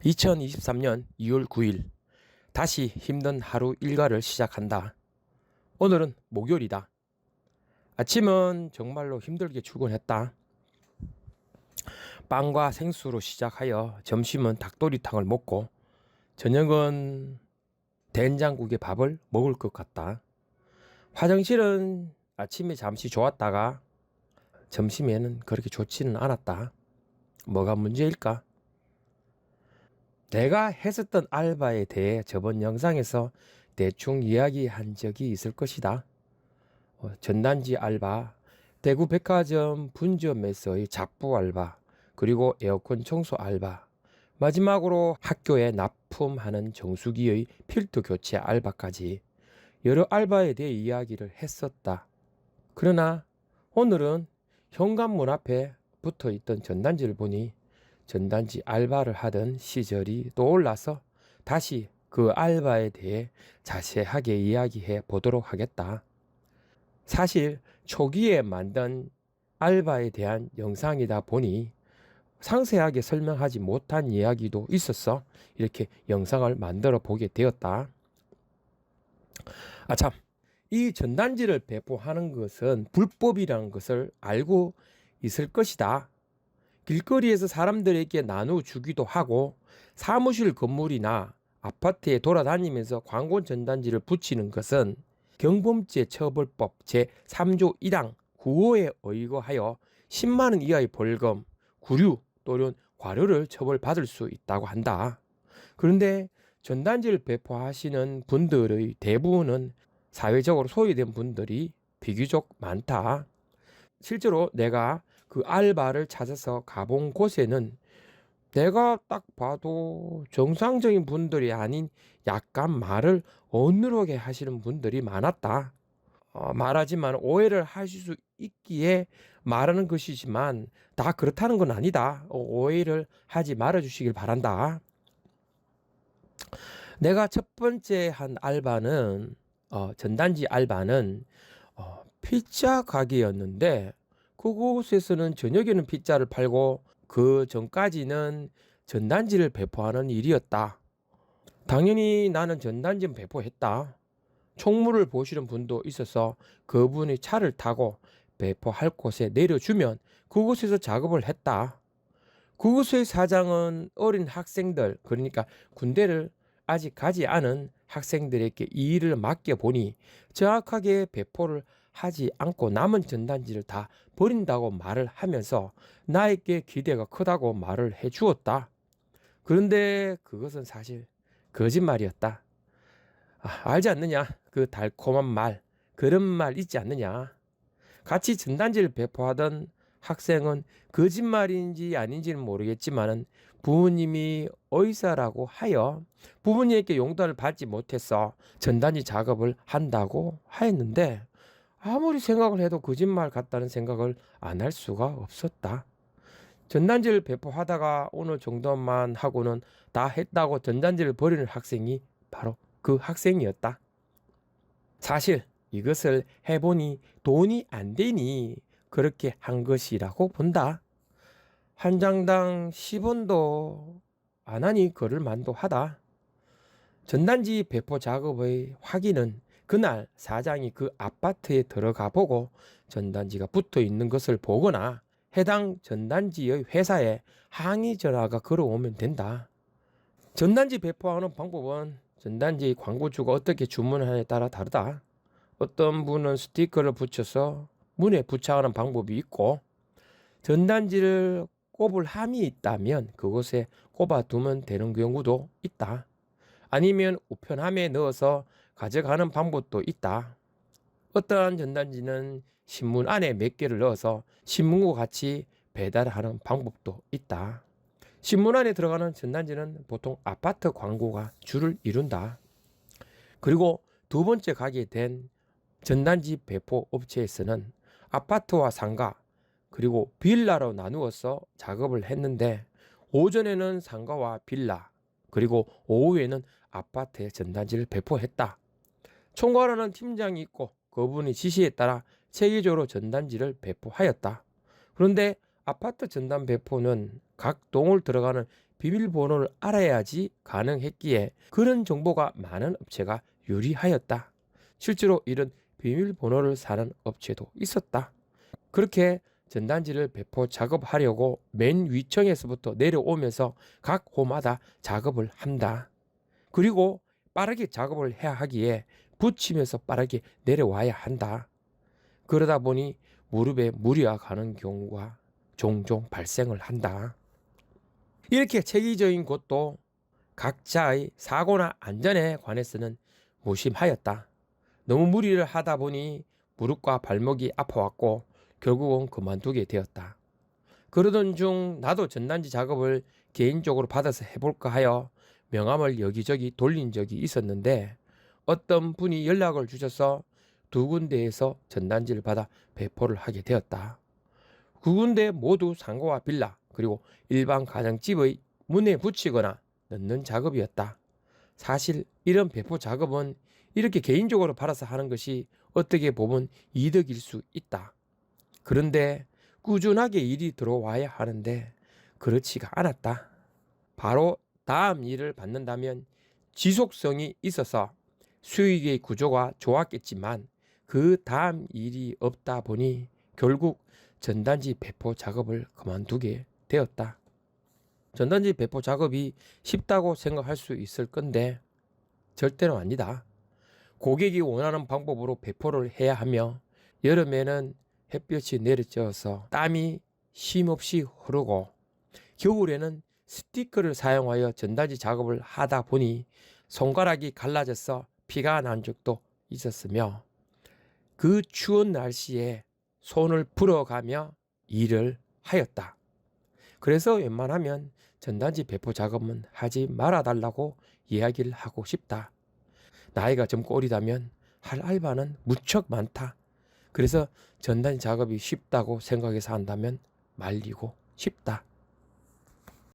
2023년 2월 9일 다시 힘든 하루 일과를 시작한다. 오늘은 목요일이다. 아침은 정말로 힘들게 출근했다. 빵과 생수로 시작하여 점심은 닭도리탕을 먹고 저녁은 된장국에 밥을 먹을 것 같다. 화장실은 아침에 잠시 좋았다가 점심에는 그렇게 좋지는 않았다. 뭐가 문제일까? 내가 했었던 알바에 대해 저번 영상에서 대충 이야기한 적이 있을 것이다. 전단지 알바, 대구 백화점 분점에서의 잡부 알바, 그리고 에어컨 청소 알바, 마지막으로 학교에 납품하는 정수기의 필터 교체 알바까지 여러 알바에 대해 이야기를 했었다. 그러나 오늘은 현관문 앞에 붙어 있던 전단지를 보니 전단지 알바를 하던 시절이 떠올라서 다시 그 알바에 대해 자세하게 이야기해 보도록 하겠다. 사실 초기에 만든 알바에 대한 영상이다 보니 상세하게 설명하지 못한 이야기도 있어서 이렇게 영상을 만들어 보게 되었다. 참, 이 전단지를 배포하는 것은 불법이라는 것을 알고 있을 것이다. 길거리에서 사람들에게 나눠주기도 하고 사무실 건물이나 아파트에 돌아다니면서 광고 전단지를 붙이는 것은 경범죄 처벌법 제3조 1항 9호에 의거하여 10만 원 이하의 벌금, 구류 또는 과료를 처벌받을 수 있다고 한다. 그런데 전단지를 배포하시는 분들의 대부분은 사회적으로 소외된 분들이 비교적 많다. 실제로 내가 그 알바를 찾아서 가본 곳에는 내가 딱 봐도 정상적인 분들이 아닌 약간 말을 어눌하게 하시는 분들이 많았다. 말하지만 오해를 하실 수 있기에 말하는 것이지만 다 그렇다는 건 아니다. 오해를 하지 말아 주시길 바란다. 내가 첫 번째 한 알바는 전단지 알바는 피자 가게였는데 그곳에서는 저녁에는 피자를 팔고 그 전까지는 전단지를 배포하는 일이었다. 당연히 나는 전단지는 배포했다. 총무를 보시는 분도 있어서 그분이 차를 타고 배포할 곳에 내려주면 그곳에서 작업을 했다. 그곳의 사장은 어린 학생들, 그러니까 군대를 아직 가지 않은 학생들에게 이 일을 맡겨보니 정확하게 배포를 하지 않고 남은 전단지를 다 버린다고 말을 하면서 나에게 기대가 크다고 말을 해 주었다. 그런데 그것은 사실 거짓말이었다. 알지 않느냐? 그 달콤한 말, 그런 말 있지 않느냐? 같이 전단지를 배포하던 학생은 거짓말인지 아닌지는 모르겠지만은 부모님이 의사라고 하여 부모님에게 용돈을 받지 못해서 전단지 작업을 한다고 하였는데 아무리 생각을 해도 거짓말 같다는 생각을 안 할 수가 없었다. 전단지를 배포하다가 오늘 정도만 하고는 다 했다고 전단지를 버리는 학생이 바로 그 학생이었다. 사실 이것을 해보니 돈이 안 되니 그렇게 한 것이라고 본다. 한 장당 10원도 안 하니 그럴 만도 하다. 전단지 배포 작업의 확인은 그날 사장이 그 아파트에 들어가 보고 전단지가 붙어 있는 것을 보거나 해당 전단지의 회사에 항의 전화가 걸어오면 된다. 전단지 배포하는 방법은 전단지 광고주가 어떻게 주문하냐에 따라 다르다. 어떤 분은 스티커를 붙여서 문에 부착하는 방법이 있고 전단지를 꼽을 함이 있다면 그곳에 꼽아두면 되는 경우도 있다. 아니면 우편함에 넣어서 가져가는 방법도 있다. 어떠한 전단지는 신문 안에 몇 개를 넣어서 신문과 같이 배달하는 방법도 있다. 신문 안에 들어가는 전단지는 보통 아파트 광고가 주를 이룬다. 그리고 두 번째 가게 된 전단지 배포 업체에서는 아파트와 상가 그리고 빌라로 나누어서 작업을 했는데 오전에는 상가와 빌라 그리고 오후에는 아파트에 전단지를 배포했다. 총괄하는 팀장이 있고 그분의 지시에 따라 체계적으로 전단지를 배포하였다. 그런데 아파트 전단 배포는 각 동을 들어가는 비밀번호를 알아야지 가능했기에 그런 정보가 많은 업체가 유리하였다. 실제로 이런 비밀번호를 사는 업체도 있었다. 그렇게 전단지를 배포 작업하려고 맨 위층에서부터 내려오면서 각 호마다 작업을 한다. 그리고 빠르게 작업을 해야 하기에 붙이면서 빠르게 내려와야 한다. 그러다 보니 무릎에 무리가 가는 경우가 종종 발생을 한다. 이렇게 체계적인 것도 각자의 사고나 안전에 관해서는 무심하였다. 너무 무리를 하다 보니 무릎과 발목이 아파왔고 결국은 그만두게 되었다. 그러던 중 나도 전단지 작업을 개인적으로 받아서 해볼까 하여 명함을 여기저기 돌린 적이 있었는데 어떤 분이 연락을 주셔서 2군데에서 전단지를 받아 배포를 하게 되었다. 2군데 모두 상가와 빌라 그리고 일반 가정집의 문에 붙이거나 넣는 작업이었다. 사실 이런 배포 작업은 이렇게 개인적으로 받아서 하는 것이 어떻게 보면 이득일 수 있다. 그런데 꾸준하게 일이 들어와야 하는데 그렇지가 않았다. 바로 다음 일을 받는다면 지속성이 있어서 수익의 구조가 좋았겠지만 그 다음 일이 없다 보니 결국 전단지 배포 작업을 그만두게 되었다. 전단지 배포 작업이 쉽다고 생각할 수 있을 건데 절대로 아니다. 고객이 원하는 방법으로 배포를 해야 하며 여름에는 햇볕이 내리쬐어서 땀이 쉼없이 흐르고 겨울에는 스티커를 사용하여 전단지 작업을 하다 보니 손가락이 갈라져서 피가 난 적도 있었으며 그 추운 날씨에 손을 불어가며 일을 하였다. 그래서 웬만하면 전단지 배포 작업은 하지 말아달라고 이야기를 하고 싶다. 나이가 젊고 어리다면 할 알바는 무척 많다. 그래서 전단지 작업이 쉽다고 생각해서 한다면 말리고 싶다.